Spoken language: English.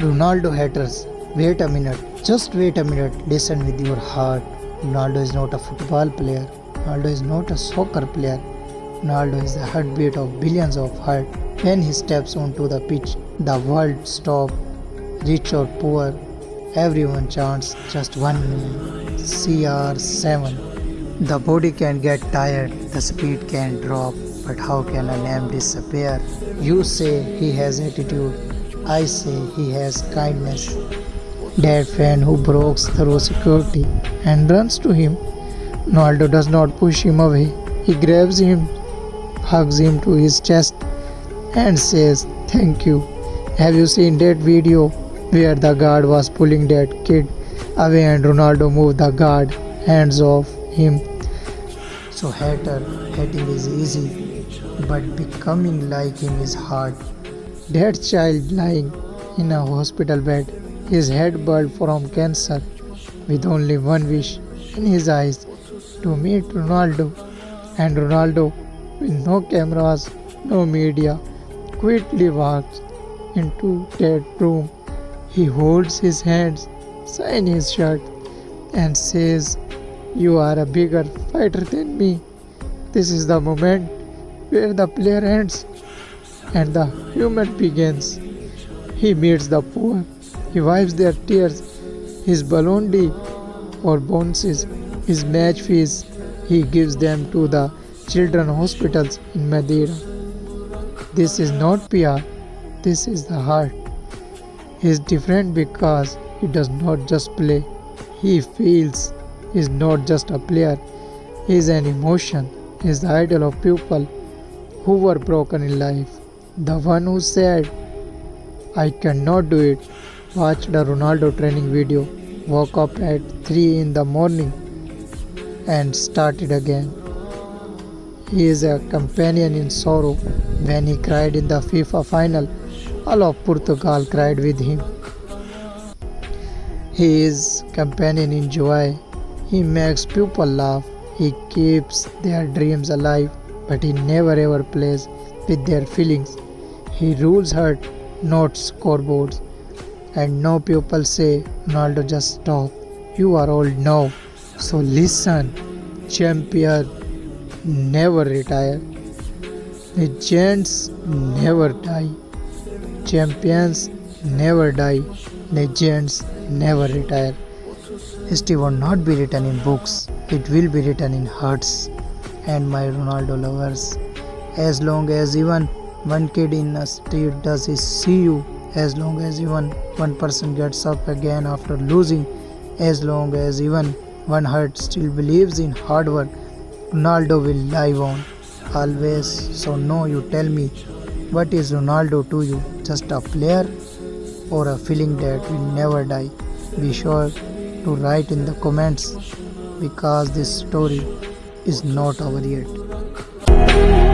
Ronaldo haters, wait a minute, just wait a minute, listen with your heart. Ronaldo is not a football player, Ronaldo is not a soccer player, Ronaldo is the heartbeat of billions of hearts. When he steps onto the pitch, the world stops, rich or poor, everyone chants just one name, CR7. The body can get tired, the speed can drop, but how can a name disappear? You say he has attitude, I say he has kindness. That friend who breaks through security and runs to him. Ronaldo does not push him away. He grabs him, hugs him to his chest, and says, "Thank you." Have you seen that video where the guard was pulling that kid away and Ronaldo moved the guard hands off him? So hating is easy, but becoming like him is hard. That child lying in a hospital bed, his head burned from cancer, with only one wish in his eyes to meet Ronaldo. And Ronaldo, with no cameras, no media, quietly walks into that room. He holds his hands, signs his shirt, and says, "You are a bigger fighter than me." This is the moment where the player ends and the human begins. He meets the poor, he wipes their tears, his balloon D or bonuses, his match fees, he gives them to the children hospitals in Madeira. This is not PR, this is the heart. He is different because he does not just play, he feels. He is not just a player, he is an emotion. He is the idol of people who were broken in life. The one who said, "I cannot do it," watched a Ronaldo training video, woke up at 3 in the morning, and started again. He is a companion in sorrow. When he cried in the FIFA final, all of Portugal cried with him. He is companion in joy. He makes people laugh. He keeps their dreams alive, but he never ever plays with their feelings. He rules heart, not scoreboards. And no people say, "Ronaldo, just stop. You are old now." So listen, champion never retire. Legends never die. Champions never die. Legends never retire. History will not be written in books. It will be written in hearts. And my Ronaldo lovers, as long as even one kid in a street does see you, as long as even one person gets up again after losing, as long as even one heart still believes in hard work, Ronaldo will live on always. So no, you tell me, what is Ronaldo to you? Just a player or a feeling that will never die? Be sure to write in the comments, because this story is not over yet.